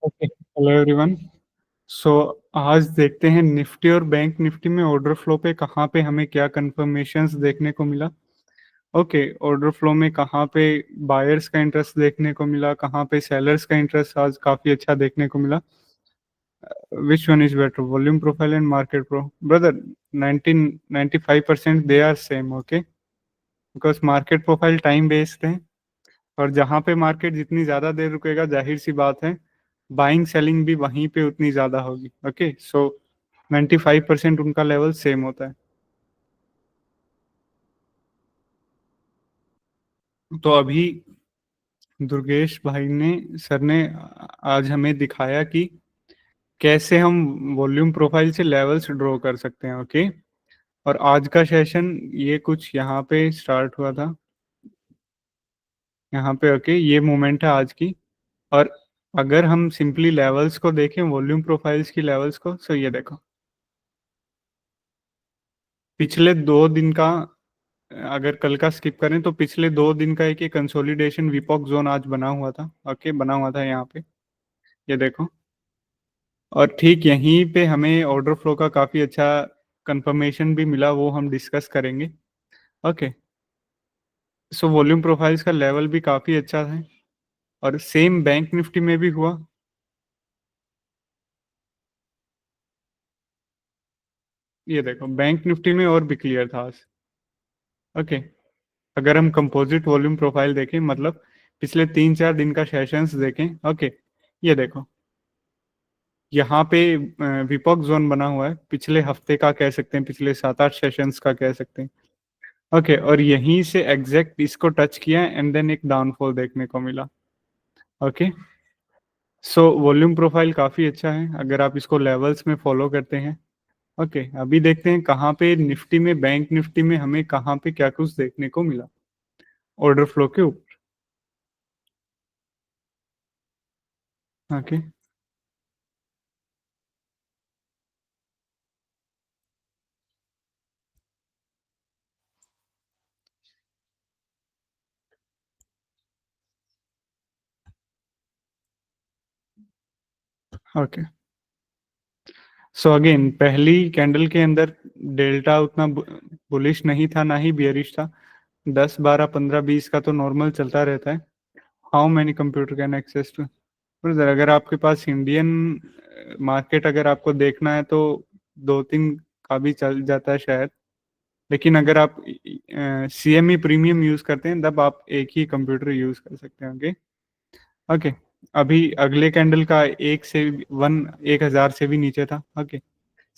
Okay, hello everyone. सो आज देखते हैं निफ्टी और बैंक निफ्टी में ऑर्डर फ्लो पे कहाँ पे हमें क्या कंफर्मेशंस देखने को मिला। ओके, ऑर्डर फ्लो में कहाँ पे बायर्स का इंटरेस्ट देखने को मिला, कहाँ पे सेलर्स का इंटरेस्ट आज काफ़ी अच्छा देखने को मिला। Which one is better, volume profile and market pro? Brother, 95% they are same. Okay, because market profile time based है, और जहाँ पे मार्केट जितनी ज़्यादा देर रुकेगा, जाहिर सी बात है बाइंग सेलिंग भी वहीं पे उतनी ज़्यादा होगी। ओके, सो 95% उनका लेवल सेम होता है। तो अभी दुर्गेश भाई ने, सर ने आज हमें दिखाया कि कैसे हम वॉल्यूम प्रोफाइल से लेवल्स ड्रॉ कर सकते हैं। ओके, और आज का सेशन ये कुछ यहाँ पे स्टार्ट हुआ था, यहाँ पे। ओके, ये मूवमेंट है आज की। और अगर हम सिंपली लेवल्स को देखें, वॉल्यूम प्रोफाइल्स की लेवल्स को, सो ये देखो पिछले 2 दिन का, अगर कल का स्किप करें तो पिछले 2 दिन का एक कंसोलिडेशन विपॉक जोन आज बना हुआ था। ओके, बना हुआ था यहाँ पे, ये देखो। और ठीक यहीं पे हमें ऑर्डर फ्लो का काफ़ी अच्छा कंफर्मेशन भी मिला, वो हम डिस्कस करेंगे। ओके, सो वॉल्यूम प्रोफाइल्स का लेवल भी काफ़ी अच्छा है, और सेम बैंक निफ्टी में भी हुआ। ये देखो बैंक निफ्टी में और भी क्लियर था आज। ओके, अगर हम कंपोजिट वॉल्यूम प्रोफाइल देखें, मतलब पिछले 3-4 दिन का सेशंस देखें। ओके, ये देखो यहाँ पे विपॉक जोन बना हुआ है, पिछले हफ्ते का कह सकते हैं, पिछले 7-8 सेशंस का कह सकते हैं। ओके, और यहीं से एग्जैक्ट इसको टच किया एंड देन एक डाउनफॉल देखने को मिला। ओके, सो वॉल्यूम प्रोफाइल काफ़ी अच्छा है अगर आप इसको लेवल्स में फॉलो करते हैं। ओके, अभी देखते हैं कहाँ पे निफ्टी में, बैंक निफ्टी में हमें कहाँ पे क्या कुछ देखने को मिला ऑर्डर फ्लो के ऊपर। ओके, ओके, सो अगेन पहली कैंडल के अंदर डेल्टा उतना बुलिश नहीं था, ना ही बियरिश था। 10, 12, 15, 20 का तो नॉर्मल चलता रहता है। How many computer can access to? अगर आपके पास इंडियन मार्केट अगर आपको देखना है तो 2-3 का भी चल जाता है शायद। लेकिन अगर आप CME प्रीमियम यूज करते हैं तब आप एक ही कंप्यूटर यूज कर सकते हैं। ओके, ओके, अभी अगले कैंडल का 1,000 से भी नीचे था। ओके,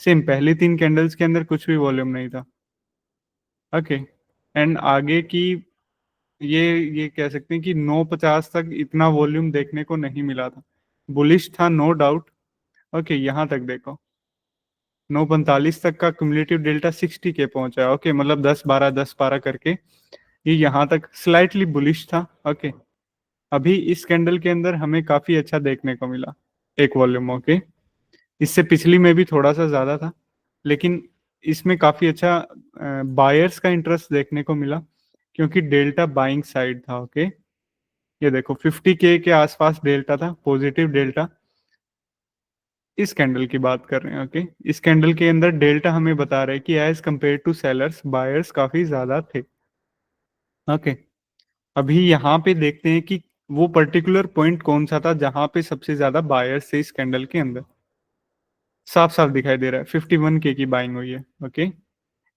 सेम पहली 3 कैंडल्स के अंदर कुछ भी वॉल्यूम नहीं था। ओके, एंड आगे की ये कह सकते हैं कि 950 तक इतना वॉल्यूम देखने को नहीं मिला था। बुलिश था, नो डाउट। ओके, यहाँ तक देखो 945 तक का क्युमुलेटिव डेल्टा 60 के पहुंचा है। ओके, मतलब 10-12 करके ये यहाँ तक स्लाइटली बुलिश था। ओके, अभी इस कैंडल के अंदर हमें काफी अच्छा देखने को मिला एक वॉल्यूम। ओके, इससे पिछली में भी थोड़ा सा ज्यादा था, लेकिन इसमें काफी अच्छा बायर्स का इंटरेस्ट देखने को मिला, क्योंकि डेल्टा बाइंग साइड था। ओके, ये देखो 50K के आसपास डेल्टा था, पॉजिटिव डेल्टा। इस कैंडल की बात कर रहे हैं। ओके, इस कैंडल के अंदर डेल्टा हमें बता रहे हैं कि as compare to sellers, buyers काफी ज्यादा थे। ओके, अभी यहाँ पे देखते हैं कि वो पर्टिकुलर पॉइंट कौन सा था जहां पे सबसे ज्यादा बायर्स थे इस कैंडल के अंदर। साफ साफ दिखाई दे रहा है 51K की बाइंग हुई है। ओके,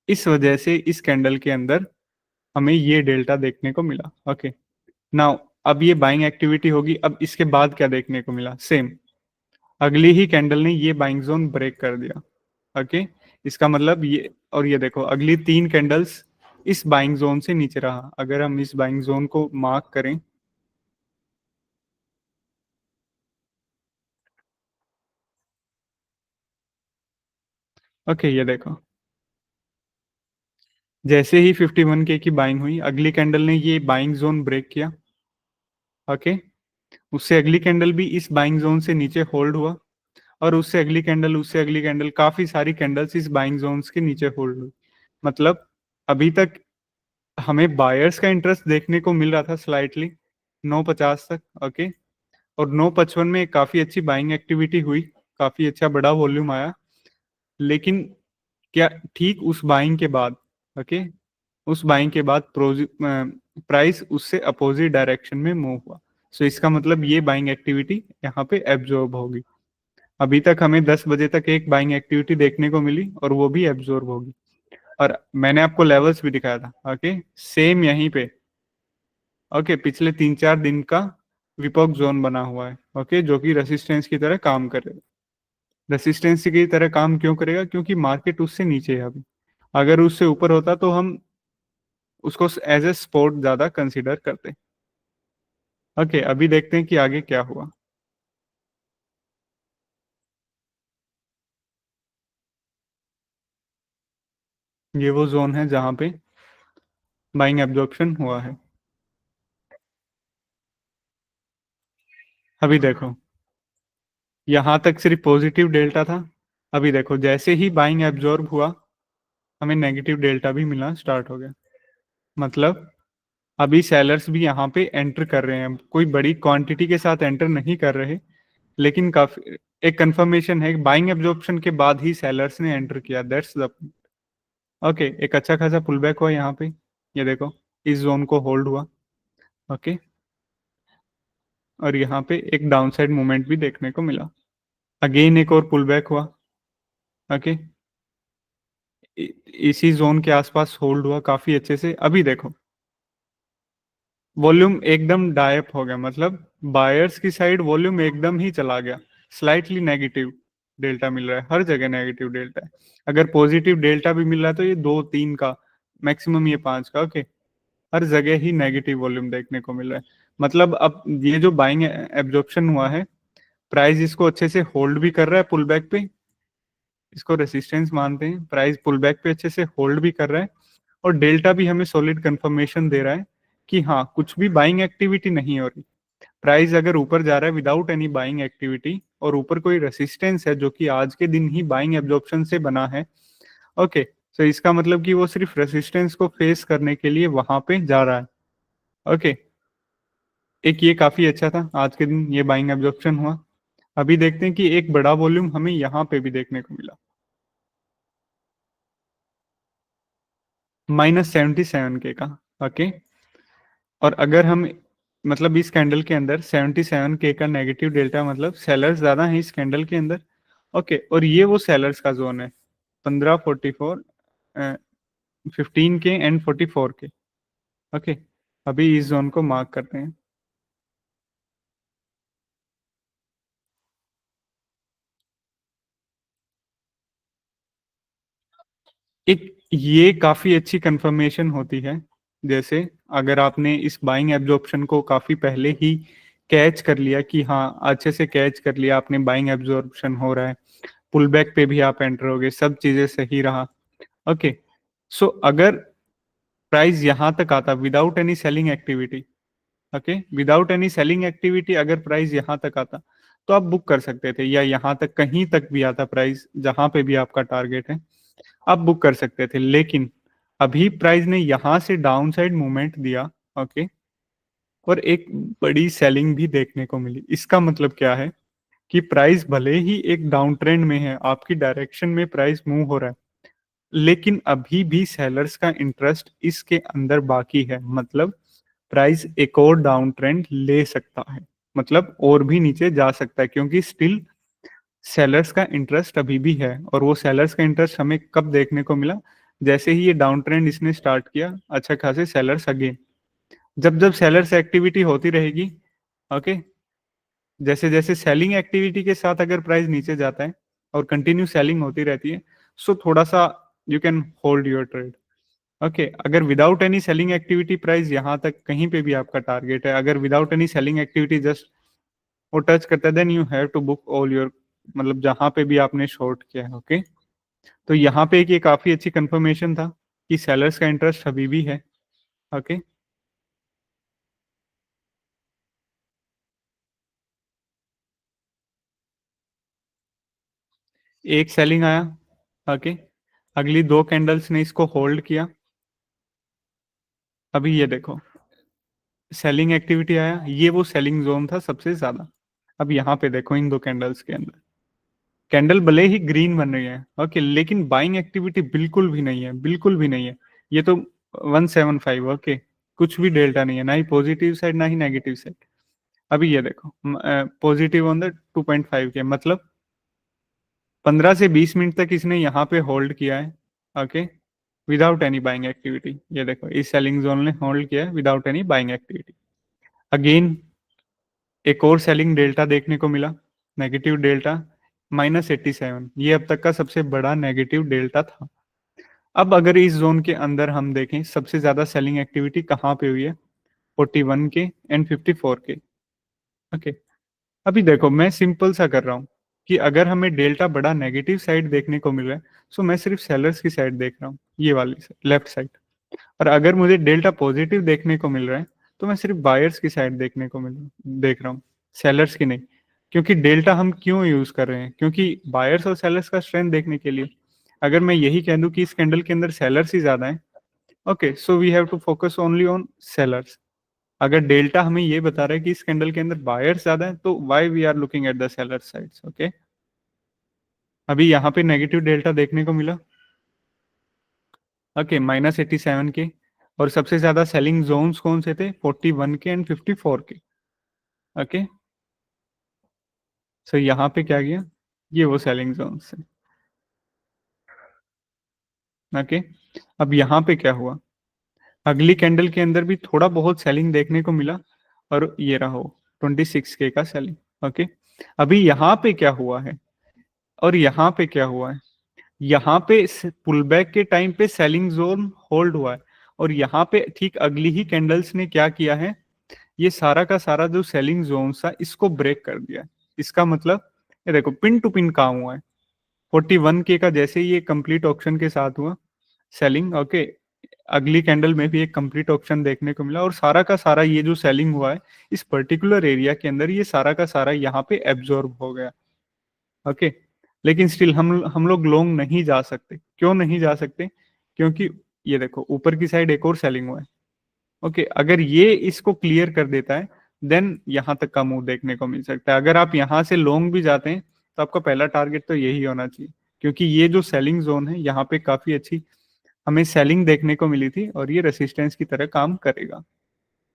इस वजह से इस कैंडल के अंदर हमें ये डेल्टा देखने को मिला। ओके, नाउ अब ये बाइंग एक्टिविटी होगी, अब इसके बाद क्या देखने को मिला? सेम अगली ही कैंडल ने ये बाइंग जोन ब्रेक कर दिया। ओके, इसका मतलब ये, और ये देखो अगली 3 कैंडल्स इस बाइंग जोन से नीचे रहा। अगर हम इस बाइंग जोन को मार्क करें, ओके, ये देखो जैसे ही 51K की बाइंग हुई, अगली कैंडल ने ये बाइंग जोन ब्रेक किया। ओके, उससे अगली कैंडल भी इस बाइंग जोन से नीचे होल्ड हुआ, और उससे अगली कैंडल, उससे अगली कैंडल, काफी सारी कैंडल्स इस बाइंग जोन्स के नीचे होल्ड हुई। मतलब अभी तक हमें बायर्स का इंटरेस्ट देखने को मिल रहा था स्लाइटली 950 तक। ओके, और 9:55 में काफी अच्छी बाइंग एक्टिविटी हुई, काफी अच्छा बड़ा वॉल्यूम आया। लेकिन क्या ठीक उस बाइंग के बाद, ओके, उस बाइंग के बाद प्राइस उससे अपोजिट डायरेक्शन में मूव हुआ। सो इसका मतलब ये बाइंग एक्टिविटी यहाँ पे एब्जॉर्ब होगी। अभी तक हमें 10 बजे तक एक बाइंग एक्टिविटी देखने को मिली और वो भी एब्जॉर्ब होगी। और मैंने आपको लेवल्स भी दिखाया था, ओके, सेम यहीं पे, ओके, पिछले 3-4 दिन का विपोक जोन बना हुआ है, ओके, जो कि रेसिस्टेंस की तरह काम करेगा। रेसिस्टेंस की तरह काम क्यों करेगा? क्योंकि मार्केट उससे नीचे है अभी। अगर उससे ऊपर होता तो हम उसको एज ए सपोर्ट ज्यादा कंसीडर करते। ओके, अभी देखते हैं कि आगे क्या हुआ। ये वो जोन है जहां पे बाइंग एब्जॉर्प्शन हुआ है। अभी देखो, यहां तक सिर्फ पॉजिटिव डेल्टा था। अभी देखो, जैसे ही बाइंग एब्जॉर्ब हुआ, हमें नेगेटिव डेल्टा भी मिलना स्टार्ट हो गया। मतलब अभी सेलर्स भी यहाँ पे एंटर कर रहे हैं, कोई बड़ी क्वांटिटी के साथ एंटर नहीं कर रहे, लेकिन काफी एक कंफर्मेशन है, बाइंग एब्जॉर्प्शन के बाद ही सेलर्स ने एंटर किया, दैट्स द। ओके, एक अच्छा खासा पुल बैक हुआ यहाँ पे, ये देखो, इस जोन को होल्ड हुआ, ओके, और यहाँ पे एक डाउनसाइड मूवमेंट भी देखने को मिला। अगेन एक और पुल बैक हुआ, ओके, इसी जोन के आसपास होल्ड हुआ काफी अच्छे से। अभी देखो, वॉल्यूम एकदम डायप हो गया, मतलब बायर्स की साइड वॉल्यूम एकदम ही चला गया। स्लाइटली नेगेटिव डेल्टा मिल रहा है, हर जगह नेगेटिव डेल्टा है। अगर पॉजिटिव डेल्टा भी मिल रहा है तो ये 2-3 का, मैक्सिमम ये 5 का, ओके, हर जगह ही नेगेटिव वॉल्यूम देखने को मिल रहा है। मतलब अब ये जो बाइंग एब्जॉर्प्शन हुआ है, प्राइस इसको अच्छे से होल्ड भी कर रहा है पुल बैक पे, इसको रेसिस्टेंस मानते हैं, प्राइस पुल बैक पे अच्छे से होल्ड भी कर रहा है, और डेल्टा भी हमें सॉलिड कंफर्मेशन दे रहा है कि हाँ, कुछ भी बाइंग एक्टिविटी नहीं हो रही। प्राइस अगर ऊपर जा रहा है विदाउट एनी बाइंग एक्टिविटी, और ऊपर कोई रेसिस्टेंस है जो कि आज के दिन ही बाइंग एब्जॉर्प्शन से बना है, ओके, तो इसका मतलब कि वो सिर्फ रेसिस्टेंस को फेस करने के लिए वहां पे जा रहा है। ओके, एक ये काफी अच्छा था, आज के दिन ये बाइंग एब्जॉर्प्शन हुआ। अभी देखते हैं कि एक बड़ा वॉल्यूम हमें यहाँ पे भी देखने को मिला, -77 के का, ओके। और अगर हम, मतलब इस कैंडल के अंदर 77 के का नेगेटिव डेल्टा, मतलब सेलर्स ज्यादा हैं इस कैंडल के अंदर, ओके, और ये वो सेलर्स का जोन है, 15, 44, 15 के एंड 44 के, ओके। अभी इस जोन को मार्क करते हैं। एक ये काफी अच्छी कंफर्मेशन होती है, जैसे अगर आपने इस बाइंग एब्जॉर्प्शन को काफी पहले ही कैच कर लिया कि हाँ, अच्छे से कैच कर लिया आपने, बाइंग एब्जॉर्प्शन हो रहा है, पुल बैक पे भी आप एंटर हो गए, सब चीजें सही रहा, ओके। सो अगर प्राइस यहां तक आता without any selling activity, okay, without any selling activity, अगर प्राइस यहां तक आता तो आप बुक कर सकते थे, या यहां तक कहीं तक भी आता प्राइस, जहां पे भी आपका टारगेट है, आप बुक कर सकते थे। लेकिन अभी प्राइस ने यहां से डाउन साइड मूवमेंट दिया, ओके, और एक बड़ी सेलिंग भी देखने को मिली। इसका मतलब क्या है कि प्राइस भले ही एक डाउन ट्रेंड में है, आपकी डायरेक्शन में प्राइस मूव हो रहा है, लेकिन अभी भी सेलर्स का इंटरेस्ट इसके अंदर बाकी है। मतलब प्राइस एक और डाउन ट्रेंड ले सकता है, मतलब और भी नीचे जा सकता है, क्योंकि स्टिल सेलर्स का इंटरेस्ट अभी भी है। और वो सेलर्स का इंटरेस्ट हमें कब देखने को मिला? जैसे ही ये डाउन ट्रेंड इसने स्टार्ट किया, अच्छा खासे सेलर्स अगेन, जब जब सेलर्स एक्टिविटी होती रहेगी, ओके, जैसे जैसे सेलिंग एक्टिविटी के साथ अगर प्राइस नीचे जाता है और कंटिन्यू सेलिंग होती रहती है, सो थोड़ा सा you can hold your trade, okay. अगर without any selling activity price यहाँ तक कहीं पे भी आपका टारगेट है, अगर without any selling activity just वो टच करता है, then you have to book all your, मतलब जहां पे भी आपने शॉर्ट किया है, ओके। तो यहाँ पे एक ये काफी अच्छी कंफर्मेशन था कि सेलर्स का इंटरेस्ट अभी भी है, ओके। एक सेलिंग आया, ओके, अगली 2 कैंडल्स ने इसको होल्ड किया। अभी ये देखो, सेलिंग एक्टिविटी आया, ये वो सेलिंग जोन था सबसे ज्यादा, अब यहाँ पे देखो इन दो कैंडल्स के अंदर, कैंडल भले ही ग्रीन बन रही है ओके, लेकिन बाइंग एक्टिविटी बिल्कुल भी नहीं है, बिल्कुल भी नहीं है। ये तो 175 ओके, कुछ भी डेल्टा नहीं है, ना ही पॉजिटिव साइड ना ही नेगेटिव साइड। अभी ये देखो पॉजिटिव ऑन द 2.5 के, मतलब 15 से 20 मिनट तक इसने यहाँ पे होल्ड किया है okay, without any buying activity. ये देखो इस सेलिंग जोन ने होल्ड किया है without any buying activity. Again एक और सेलिंग डेल्टा देखने को मिला, नेगेटिव डेल्टा -87, ये अब तक का सबसे बड़ा नेगेटिव डेल्टा था। अब अगर इस जोन के अंदर हम देखें सबसे ज्यादा सेलिंग एक्टिविटी कहाँ पे हुई है, 41 के एंड 54 के ओके। अभी देखो मैं सिंपल सा कर रहा हूँ कि अगर हमें डेल्टा बड़ा नेगेटिव साइड देखने को मिल रहा है, सो मैं सिर्फ सेलर्स की साइड देख रहा हूँ, ये वाली लेफ्ट साइड। और अगर मुझे डेल्टा पॉजिटिव देखने को मिल रहा है, तो मैं सिर्फ बायर्स की साइड देखने को देख रहा हूँ, सेलर्स की नहीं। क्योंकि डेल्टा हम क्यों यूज कर रहे हैं, क्योंकि बायर्स और सेलर्स का स्ट्रेंथ देखने के लिए। अगर मैं यही कह दूं कि इस कैंडल के अंदर सेलर्स ही ज्यादा है, okay, so we have to focus only on sellers. अगर डेल्टा हमें ये बता रहा है कि इस कैंडल के अंदर बायर्स ज्यादा है, तो why we are looking at the seller sides okay. अभी यहाँ पे नेगेटिव डेल्टा देखने को मिला ओके, -87 के। और सबसे ज्यादा सेलिंग जोन्स कौन से थे, 41 के एंड 54 के ओके। सो यहाँ पे क्या किया, ये वो सेलिंग जोन्स है ओके। अब यहाँ पे क्या हुआ, अगली कैंडल के अंदर भी थोड़ा बहुत सेलिंग देखने को मिला, और ये रहा 26 के का सेलिंग ओके। अभी यहाँ पे क्या हुआ है, और यहाँ पे क्या हुआ है, यहाँ पे पुल बैक के टाइम पे सेलिंग जोन होल्ड हुआ है, और यहाँ पे ठीक अगली ही कैंडल्स ने क्या किया है, ये सारा का सारा जो सेलिंग जोन था इसको ब्रेक कर दिया है। इसका मतलब ये देखो पिन टू पिन कहाँ हुआ है, 41 के का जैसे ही ये कंप्लीट ऑप्शन के साथ हुआ सेलिंग ओके, अगली कैंडल में भी एक कंप्लीट ऑप्शन देखने को मिला, और सारा का सारा ये जो सेलिंग हुआ है इस पर्टिकुलर एरिया के अंदर, ये सारा का सारा यहाँ पे एब्जॉर्ब हो गया ओके। लेकिन स्टिल हम लोग लॉन्ग नहीं जा सकते, क्यों नहीं जा सकते, क्योंकि ये देखो ऊपर की साइड एक और सेलिंग हुआ है ओके। अगर ये इसको क्लियर कर देता है, देन यहाँ तक का मूव देखने को मिल सकता है। अगर आप यहाँ से लॉन्ग भी जाते हैं, तो आपका पहला टारगेट तो यही होना चाहिए, क्योंकि ये जो सेलिंग जोन है यहाँ पे काफी अच्छी हमें सेलिंग देखने को मिली थी, और ये रेसिस्टेंस की तरह काम करेगा।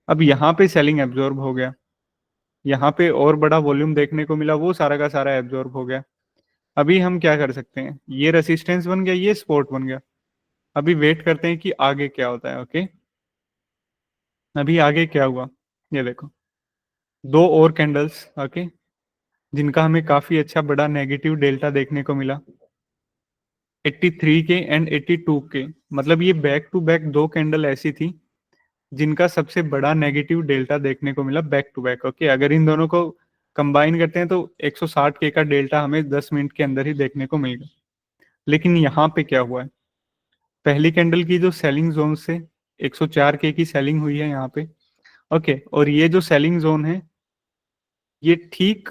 अब यहाँ पे सेलिंग एब्जॉर्ब हो गया, यहाँ पे और बड़ा वॉल्यूम देखने को मिला, वो सारा का सारा एब्जॉर्ब हो गया। अभी हम क्या कर सकते हैं, ये रेसिस्टेंस बन गया, ये सपोर्ट बन गया। अभी वेट करते हैं कि आगे क्या होता है ओके। अभी आगे क्या हुआ, ये देखो दो और कैंडल्स ओके, जिनका हमें काफी अच्छा बड़ा नेगेटिव डेल्टा देखने को मिला, 83 के एंड 82 के। मतलब ये बैक टू बैक दो कैंडल ऐसी थी जिनका सबसे बड़ा नेगेटिव डेल्टा देखने को मिला बैक टू बैक ओके। अगर इन दोनों को कंबाइन करते हैं तो 160 के का डेल्टा हमें 10 मिनट के अंदर ही देखने को मिलेगा। लेकिन यहाँ पे क्या हुआ है, पहली कैंडल की जो सेलिंग जोन से 104 के की सेलिंग हुई है यहाँ पे ओके, और ये जो सेलिंग जोन है ये ठीक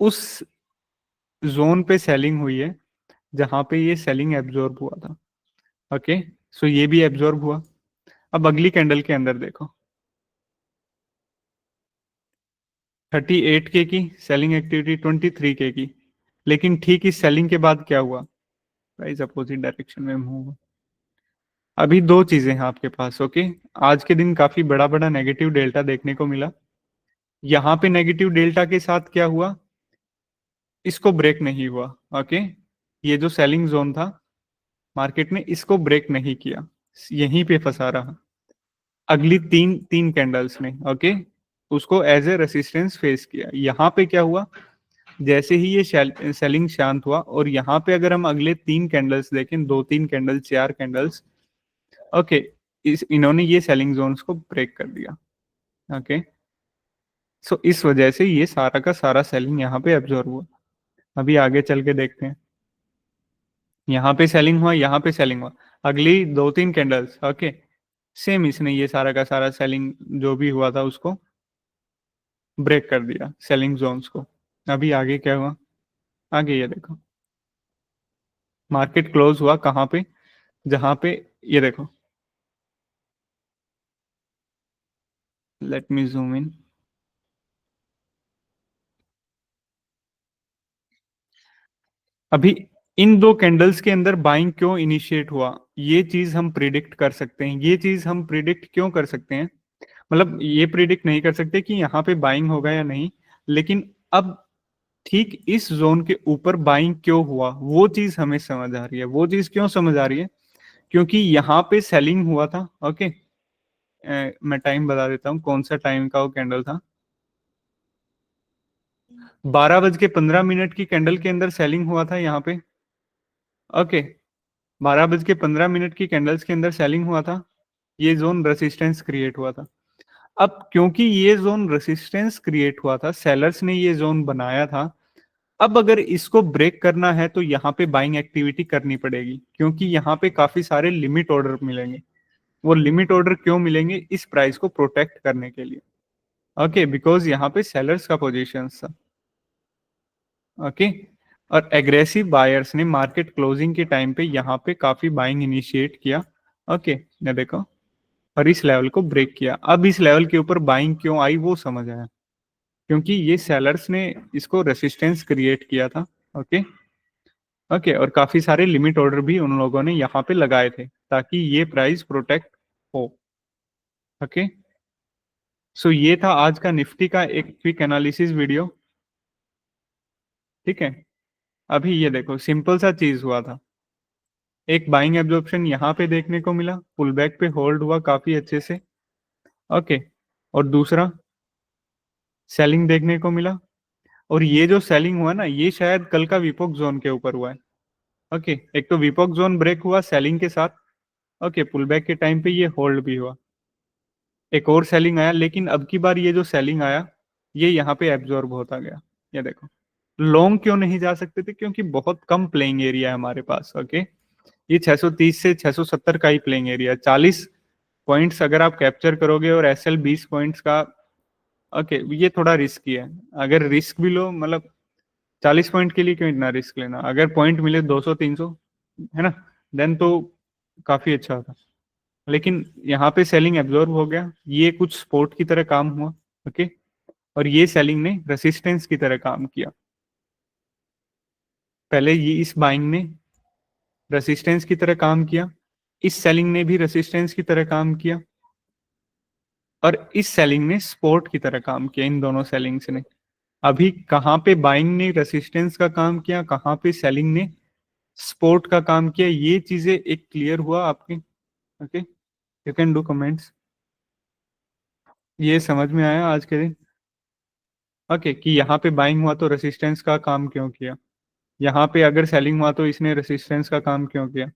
उस जोन पे सेलिंग हुई है जहां पे ये सेलिंग एब्जॉर्ब हुआ था ओके। सो ये भी एब्जॉर्ब हुआ। अब अगली कैंडल के अंदर देखो 38 के की सेलिंग एक्टिविटी, 23 के की। लेकिन ठीक इस सेलिंग के बाद क्या हुआ, प्राइस अपोजिट डायरेक्शन में मूव हुआ। अभी दो चीजें हैं आपके पास ओके। आज के दिन काफी बड़ा बड़ा नेगेटिव डेल्टा देखने को मिला। यहाँ पे नेगेटिव डेल्टा के साथ क्या हुआ, इसको ब्रेक नहीं हुआ ओके। ये जो सेलिंग जोन था मार्केट ने इसको ब्रेक नहीं किया, यहीं पे फंसा रहा। अगली तीन तीन कैंडल्स में ओके उसको एज ए रेसिस्टेंस फेस किया। यहाँ पे क्या हुआ, जैसे ही ये सेलिंग शांत हुआ, और यहाँ पे अगर हम अगले तीन कैंडल्स देखें, दो तीन कैंडल्स चार कैंडल्स ओके, इस इन्होंने ये सेलिंग जोन्स को ब्रेक कर दिया ओके। सो इस वजह से ये सारा का सारा सेलिंग यहाँ पे एब्जॉर्ब हुआ। अभी आगे चल के देखते हैं, यहाँ पे सेलिंग हुआ, यहाँ पे सेलिंग हुआ, अगली दो तीन कैंडल्स ओके, सेम इसने ये सारा का सारा सेलिंग जो भी हुआ था उसको ब्रेक कर दिया, सेलिंग जोन्स को। अभी आगे क्या हुआ, आगे ये देखो मार्केट क्लोज हुआ कहाँ पे, जहां पे ये देखो, लेट मी जूम इन, अभी इन दो कैंडल्स के अंदर बाइंग क्यों इनिशिएट हुआ, ये चीज हम प्रिडिक्ट कर सकते हैं। ये चीज हम प्रिडिक्ट क्यों कर सकते हैं, मतलब ये प्रिडिक्ट नहीं कर सकते कि यहाँ पे बाइंग होगा या नहीं, लेकिन अब ठीक इस जोन के ऊपर बाइंग क्यों हुआ वो चीज हमें समझ आ रही है। वो चीज क्यों समझ आ रही है, क्योंकि यहाँ पे सेलिंग हुआ था। ओके, मैं टाइम बता देता हूँ कौन सा टाइम का वो कैंडल था। 12:15 की कैंडल के अंदर सेलिंग हुआ था यहाँ पे। ओके, 12:15 की कैंडल्स के अंदर सेलिंग हुआ था, ये जोन रेसिस्टेंस क्रिएट हुआ था। अब क्योंकि ये जोन रेसिस्टेंस क्रिएट हुआ था, सेलर्स ने ये जोन बनाया था, अब अगर इसको ब्रेक करना है तो यहाँ पे बाइंग एक्टिविटी करनी पड़ेगी, क्योंकि यहाँ पे काफी सारे लिमिट ऑर्डर मिलेंगे। वो लिमिट ऑर्डर क्यों मिलेंगे, इस प्राइस को प्रोटेक्ट करने के लिए। ओके, बिकॉज यहाँ पे सेलर्स का पोजीशन था। ओके, और एग्रेसिव बायर्स ने मार्केट क्लोजिंग के टाइम पे यहाँ पे काफी बाइंग इनिशिएट किया। ओके, ये देखो, और इस लेवल को ब्रेक किया। अब इस लेवल के ऊपर बाइंग क्यों आई वो समझ आया, क्योंकि ये सेलर्स ने इसको रेसिस्टेंस क्रिएट किया था। ओके, ओके, और काफी सारे लिमिट ऑर्डर भी उन लोगों ने यहाँ पे लगाए थे ताकि ये प्राइस प्रोटेक्ट हो। ओके, सो ये था आज का निफ्टी का एक क्विक एनालिसिस वीडियो। ठीक है, अभी ये देखो, सिंपल सा चीज हुआ था। एक बाइंग एब्जॉर्प्शन यहाँ पे देखने को मिला, पुल बैक पे होल्ड हुआ काफी अच्छे से। ओके, और दूसरा सेलिंग देखने को मिला, और ये जो सेलिंग हुआ ना, ये शायद कल का विपोक जोन के ऊपर हुआ है। ओके, एक तो विपोक जोन ब्रेक हुआ सेलिंग के साथ। ओके, पुल बैक के टाइम पे ये होल्ड भी हुआ, एक और सेलिंग आया, लेकिन अब की बार ये जो सेलिंग आया ये यहाँ पे एब्जॉर्ब होता गया। ये देखो, लॉन्ग क्यों नहीं जा सकते थे, क्योंकि बहुत कम प्लेइंग एरिया है हमारे पास। ओके, ये 630 से 670 का ही प्लेइंग एरिया, 40 पॉइंट्स अगर आप कैप्चर करोगे और एसएल 20 पॉइंट्स का। ओके, ये थोड़ा रिस्की है। अगर रिस्क भी लो, मतलब 40 पॉइंट के लिए क्यों इतना रिस्क लेना, अगर पॉइंट मिले 200 300, है ना, देन तो काफी अच्छा होता। लेकिन यहाँ पे सेलिंग एब्जॉर्ब हो गया, ये कुछ सपोर्ट की तरह काम हुआ। ओके, और ये सेलिंग ने रेसिस्टेंस की तरह काम किया। पहले ये इस बाइंग ने रेसिस्टेंस की तरह काम किया, इस सेलिंग ने भी रेसिस्टेंस की तरह काम किया, और इस सेलिंग ने सपोर्ट की तरह काम किया। इन दोनों सेलिंग्स ने, अभी कहाँ पे बाइंग ने रेसिस्टेंस का काम किया, कहाँ पे सेलिंग ने सपोर्ट का काम किया, ये चीजें एक क्लियर हुआ आपके। Okay, you can do comments. ये समझ में आया आज के दिन? ओके, कि यहाँ पे बाइंग हुआ तो रेसिस्टेंस का काम क्यों किया, यहाँ पे अगर सेलिंग हुआ तो इसने रेसिस्टेंस का काम क्यों किया।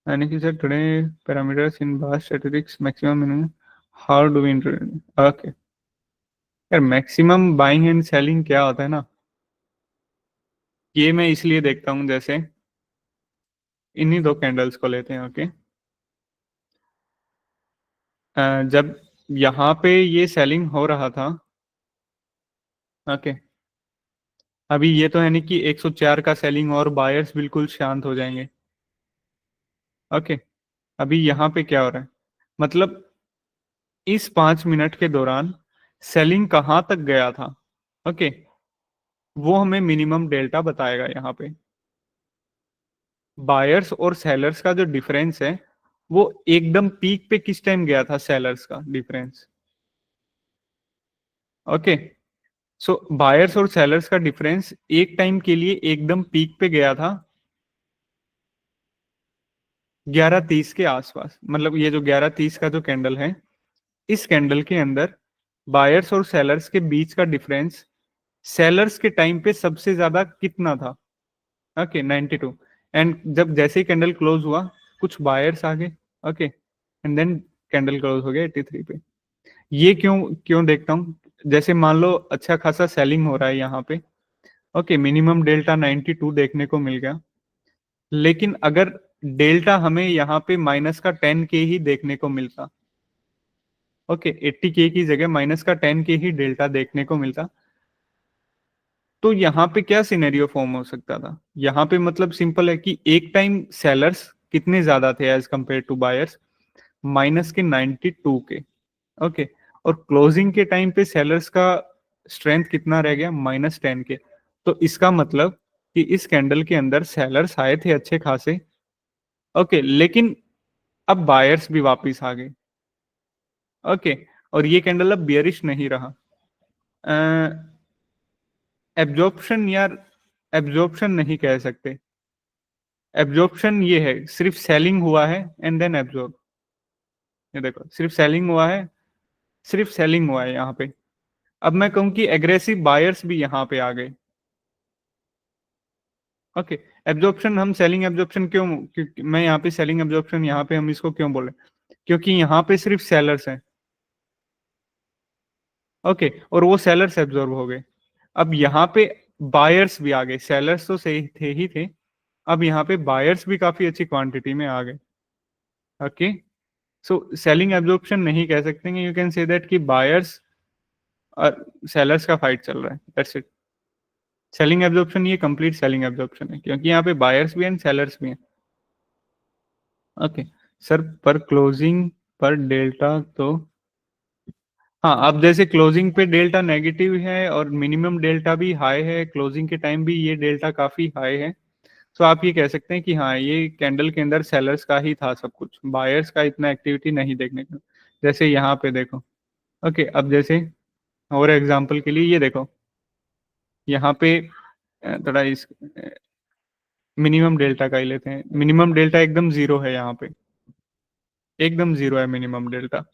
यानी कि sir today parameters in bar statistics maximum minimum, how do we okay, यार मैक्सिमम बाइंग एंड सेलिंग क्या होता है ना, ये मैं इसलिए देखता हूँ, जैसे इन्हीं दो कैंडल्स को लेते हैं। ओके, जब यहाँ पे ये सेलिंग हो रहा था, ओके, अभी ये तो है नहीं कि 104 का सेलिंग और बायर्स बिल्कुल शांत हो जाएंगे। ओके, अभी यहाँ पे क्या हो रहा है, मतलब इस 5 मिनट के दौरान सेलिंग कहाँ तक गया था। ओके, वो हमें मिनिमम डेल्टा बताएगा। यहाँ पे बायर्स और सेलर्स का जो डिफरेंस है, वो एकदम पीक पे किस टाइम गया था, सेलर्स का डिफरेंस। ओके, सो बायर्स और सेलर्स का डिफरेंस एक टाइम के लिए एकदम पीक पे गया था 11:30 के आसपास। मतलब ये जो 11:30 का जो कैंडल है, इस कैंडल के अंदर बायर्स और सेलर्स के बीच का डिफरेंस सेलर्स के टाइम पे सबसे ज्यादा कितना था। ओके, 92। एंड जब जैसे ही कैंडल क्लोज हुआ, कुछ बायर्स आ गए। Okay, and then candle close हो गया 83 पे। ये क्यों क्यों देखता हूँ, जैसे मान लो अच्छा खासा सेलिंग हो रहा है यहाँ पे। ओके, मिनिमम डेल्टा 92 देखने को मिल गया, लेकिन अगर डेल्टा हमें यहाँ पे माइनस का 10K ही देखने को मिलता। ओके, 80K की जगह माइनस का 10K ही डेल्टा देखने को मिलता, तो यहाँ पे क्या सिनेरियो फॉर्म हो सकता था। यहाँ पे मतलब सिंपल है कि एक टाइम सेलर्स कितने ज्यादा थे as compare to buyers, minus के 92 के। ओके, और क्लोजिंग के टाइम पे सेलर्स का स्ट्रेंथ कितना रह गया, -10 के। तो इसका मतलब कि इस कैंडल के अंदर सेलर्स आए थे अच्छे खासे, ओके, लेकिन अब बायर्स भी वापस आ गए, ओके, और ये कैंडल अब बियरिश नहीं रहा। एब्जॉर्प्शन यार, एब्जॉर्प्शन नहीं कह सकते। एब्जॉर्प्शन ये है सिर्फ सेलिंग हुआ है एंड देन एब्जॉर्ब। ये देखो सिर्फ सेलिंग हुआ है, सिर्फ सेलिंग हुआ है यहाँ पे। अब मैं कहूँ कि एग्रेसिव बायर्स भी यहाँ पे आ गए, ओके। एब्जॉर्प्शन हम सेलिंग एब्जॉर्प्शन क्यों, क्योंकि मैं यहाँ पे सेलिंग एब्जॉर्प्शन यहाँ पे हम इसको क्यों बोले, क्योंकि यहाँ पे सिर्फ सेलर्स हैं, ओके, और वो सेलर्स एब्जॉर्ब हो गए। अब यहाँ पे बायर्स भी आ गए, सेलर्स तो सही थे ही थे, अब यहाँ पे बायर्स भी काफी अच्छी क्वांटिटी में आ गए, ओके। सो सेलिंग एब्जॉर्प्शन नहीं कह सकते, यू कैन से दैट कि बायर्स और सेलर्स का फाइट चल रहा है, दैट्स इट। सेलिंग एब्जॉर्प्शन ये कंप्लीट सेलिंग एब्जॉर्प्शन है, क्योंकि यहाँ पे बायर्स भी हैं सेलर्स भी हैं, ओके। सर पर क्लोजिंग पर डेल्टा तो, हाँ, अब जैसे क्लोजिंग पे डेल्टा नेगेटिव है और मिनिमम डेल्टा भी हाई है, क्लोजिंग के टाइम भी ये डेल्टा काफी हाई है, तो आप ये कह सकते हैं कि हाँ, ये कैंडल के अंदर सेलर्स का ही था सब कुछ, बायर्स का इतना एक्टिविटी नहीं देखने को। जैसे यहाँ पे देखो, ओके, अब जैसे और एग्जांपल के लिए ये देखो, यहाँ पे थोड़ा इस मिनिमम डेल्टा का ही लेते हैं, मिनिमम डेल्टा एकदम जीरो है यहाँ पे, एकदम जीरो है मिनिमम डेल्टा।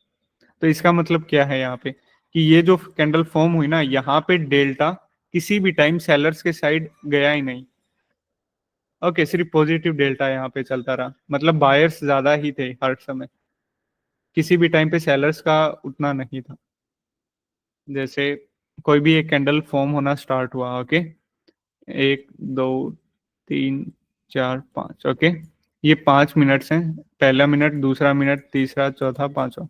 तो इसका मतलब क्या है यहाँ पे, कि ये जो कैंडल फॉर्म हुई ना, यहाँ पे डेल्टा किसी भी टाइम सेलर्स के साइड गया ही नहीं, ओके, सिर्फ पॉजिटिव डेल्टा यहाँ पे चलता रहा, मतलब बायर्स ज्यादा ही थे हर समय, किसी भी टाइम पे सेलर्स का उतना नहीं था। जैसे कोई भी एक कैंडल फॉर्म होना स्टार्ट हुआ, ओके, एक, दो, तीन, चार, पाँच, ओके, ये 5 मिनट्स हैं, पहला मिनट, दूसरा मिनट, तीसरा, चौथा, पांचवा,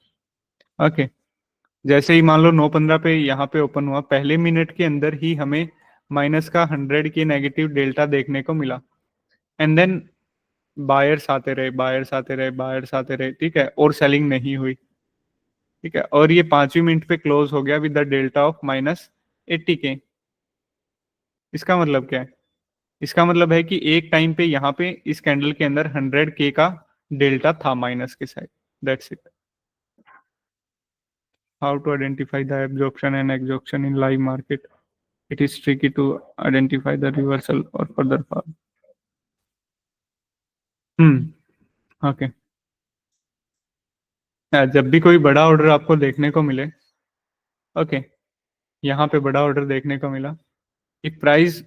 ओके। जैसे ही मान लो 9:15 पे यहाँ पे ओपन हुआ, पहले मिनट के अंदर ही हमें माइनस का 100 के नेगेटिव डेल्टा देखने को मिला, एंड देन बायर्स आते रहे, बायर्स आते रहे, बायर्स आते रहे, ठीक है, और सेलिंग नहीं हुई, ठीक है, और ये 5वीं मिनट पे क्लोज हो गया विद द डेल्टा ऑफ -80 के। इसका मतलब क्या है, इसका मतलब है कि एक टाइम पे यहाँ पे इस कैंडल के अंदर 100 के का डेल्टा था माइनस के side, that's it. How to identify the absorption and exhaustion in live market, it is tricky to identify the reversal or further fall. Okay, जब भी कोई बड़ा ऑर्डर आपको देखने को मिले, ओके, यहाँ पे बड़ा ऑर्डर देखने को मिला, कि प्राइस,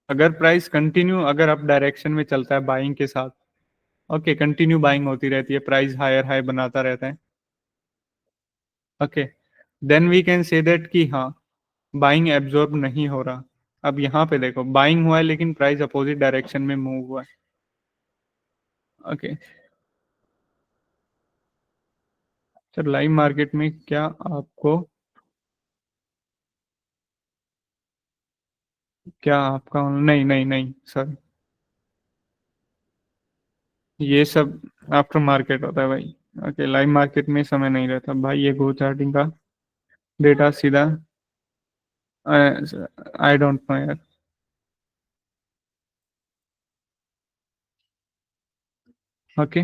अगर प्राइस कंटिन्यू, अगर अप डायरेक्शन में चलता है बाइंग के साथ, ओके, कंटिन्यू बाइंग होती रहती है, प्राइस हायर हाई बनाता रहता है, okay, then we can say that कि हाँ, बाइंग एब्जॉर्ब नहीं हो रहा। अब यहाँ पे देखो, बाइंग हुआ है लेकिन प्राइस अपोजिट डायरेक्शन में मूव हुआ है, ओके। सर लाइव मार्केट में क्या आपको, क्या आपका, नहीं नहीं नहीं सर, ये सब आफ्टर मार्केट होता है भाई, ओके, लाइव मार्केट में समय नहीं रहता भाई, ये गो चार्टिंग का डेटा सीधा, आई डोंट नो यार, ओके।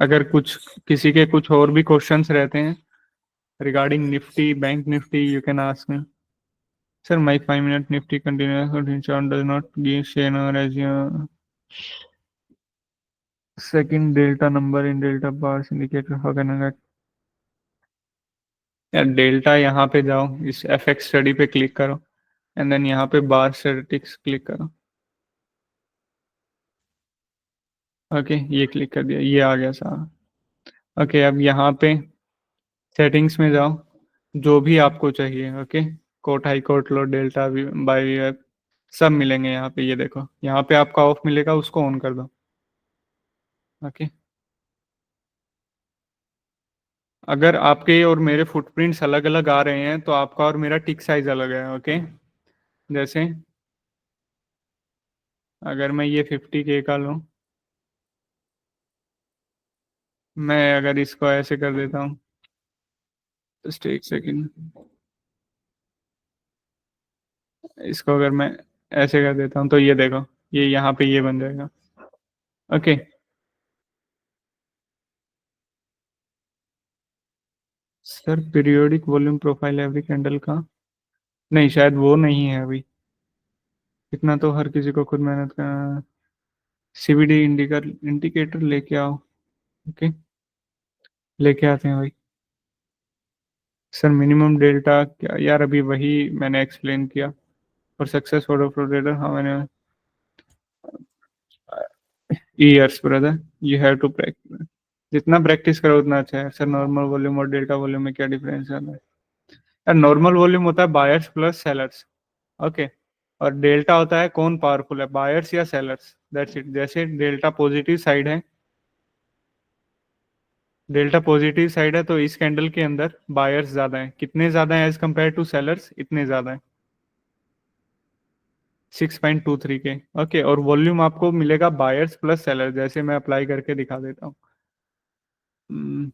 अगर कुछ किसी के कुछ और भी क्वेश्चंस रहते हैं regarding Nifty, bank Nifty, you can ask me. Sir my 5 minute Nifty continuous chart does not give शेन और as second delta number in delta bars indicator, how can I, यार डेल्टा यहाँ पे जाओ, इस एफएक्स स्टडी पे click करो, and then यहाँ पे बार स्टैटिस्टिक्स क्लिक करो, ओके, ये क्लिक कर दिया, ये आ गया सारा, ओके। अब यहाँ पे सेटिंग्स में जाओ, जो भी आपको चाहिए, okay, quote high quote low, delta by web, सब मिलेंगे यहाँ पे, ये देखो यहाँ पे आपका ऑफ मिलेगा, उसको ऑन कर दो, ओके। अगर आपके और मेरे फुटप्रिंट्स अलग अलग आ रहे हैं तो आपका और मेरा टिक साइज अलग है, ओके। जैसे अगर मैं ये 50K का लूँ, मैं अगर इसको ऐसे कर देता हूँ, जस्ट एक सेकेंड, इसको अगर मैं ऐसे कर देता हूँ तो ये देखो, ये यहाँ पे ये बन जाएगा। Okay. Sir periodic volume profile every candle का, नहीं शायद वो नहीं है अभी। इतना तो हर किसी को खुद मेहनत का। सीवीडी इंडिकेटर इंडिकेटर लेके आओ। ओके, लेके आते हैं भाई। सर मिनिमम डेल्टा क्या यार, अभी वही मैंने एक्सप्लेन किया। फॉर सक्सेस फॉर ट्रेडर हाँ मैंने। Years brother, you have to practice. जितना प्रैक्टिस करो उतना अच्छा है सर। नॉर्मल वॉल्यूम और डेल्टा वॉल्यूम में क्या डिफरेंस है यार? नॉर्मल वॉल्यूम होता है बायर्स प्लस सेलर्स। ओके। और डेल्टा होता है कौन पावरफुल है, बायर्स या सेलर्स, दैट्स इट। जैसे डेल्टा पॉजिटिव साइड है, डेल्टा पॉजिटिव साइड है तो इस कैंडल के अंदर बायर्स ज्यादा हैं। कितने ज्यादा हैं एज कंपेयर टू सेलर्स, इतने ज्यादा हैं। 6.23 के। ओके, और वॉल्यूम आपको मिलेगा बायर्स प्लस सेलर, जैसे मैं अप्लाई करके दिखा देता हूँ। हम्म,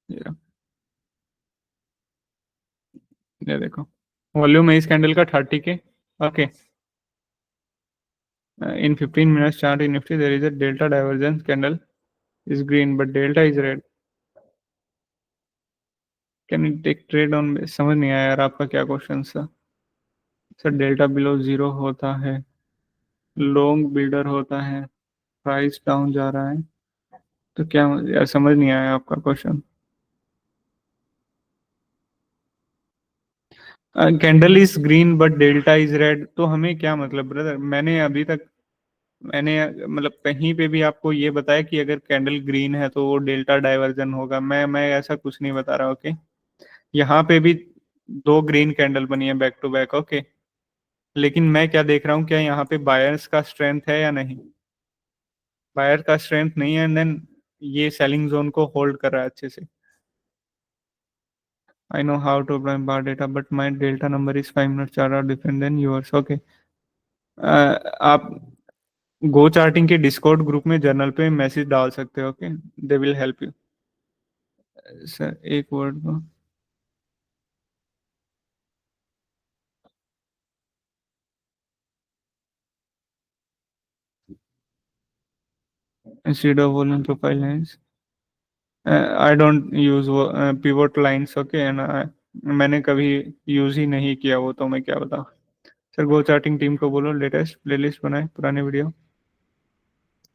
ये ये देखो, वॉल्यूम है इस कैंडल का 30 के। Okay. In 15 minutes chart in Nifty there is a delta divergence, candle is green but delta is red. Can you take trade on, समझ नहीं आया यार आपका क्या क्वेश्चन था। सर डेल्टा बिलो जीरो होता है, लॉन्ग बिल्डर होता है, प्राइस डाउन जा रहा है, तो क्या यार, समझ नहीं आया आपका question. Candle is green but delta is red, तो हमें क्या मतलब ब्रदर, मैंने अभी तक मैंने मतलब कहीं पे भी आपको ये बताया कि अगर कैंडल ग्रीन है तो वो डेल्टा डाइवर्जन होगा? मैं ऐसा कुछ नहीं बता रहा। ओके। यहाँ पे भी दो ग्रीन कैंडल बनी है बैक टू बैक। ओके। लेकिन मैं क्या देख रहा हूँ, क्या यहाँ पे बायर्स का स्ट्रेंथ है या नहीं? बायर का स्ट्रेंथ नहीं है, एंड देन ये सेलिंग जोन को होल्ड कर रहा है अच्छे से। I know how to apply bar data but my delta number is 5 minute chart are different than yours. Okay. आप गो चार्टिंग के डिस्कॉर्ड ग्रुप में जर्नल पे मैसेज डाल सकते हो। Okay, they will help you. Sir एक word को, instead of volume profile lines, I don't use pivot lines. Okay, and मैंने कभी यूज ही नहीं किया वो, तो मैं क्या बताऊँ। सर गो चार्टिंग टीम को बोलो लेटेस्ट प्लेलिस्ट बनाए पुराने वीडियो।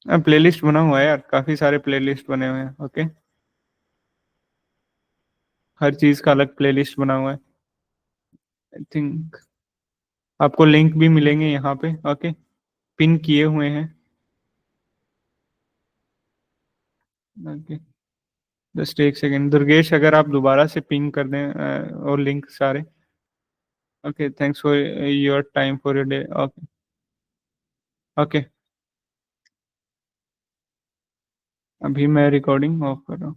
प्लेलिस्ट बना हुआ है यार, काफी सारे प्लेलिस्ट बने हुए हैं। ओके, हर चीज का अलग प्लेलिस्ट बना हुआ है। आई थिंक आपको लिंक भी मिलेंगे यहाँ पे। ओके, पिन किए हुए हैं। ओके, जस्ट एक सेकेंड दुर्गेश, अगर आप दोबारा से पिन कर दें और लिंक सारे। Okay, thanks for your time for your day. Okay. Okay, अभी मैं रिकॉर्डिंग ऑफ कर रहा हूँ।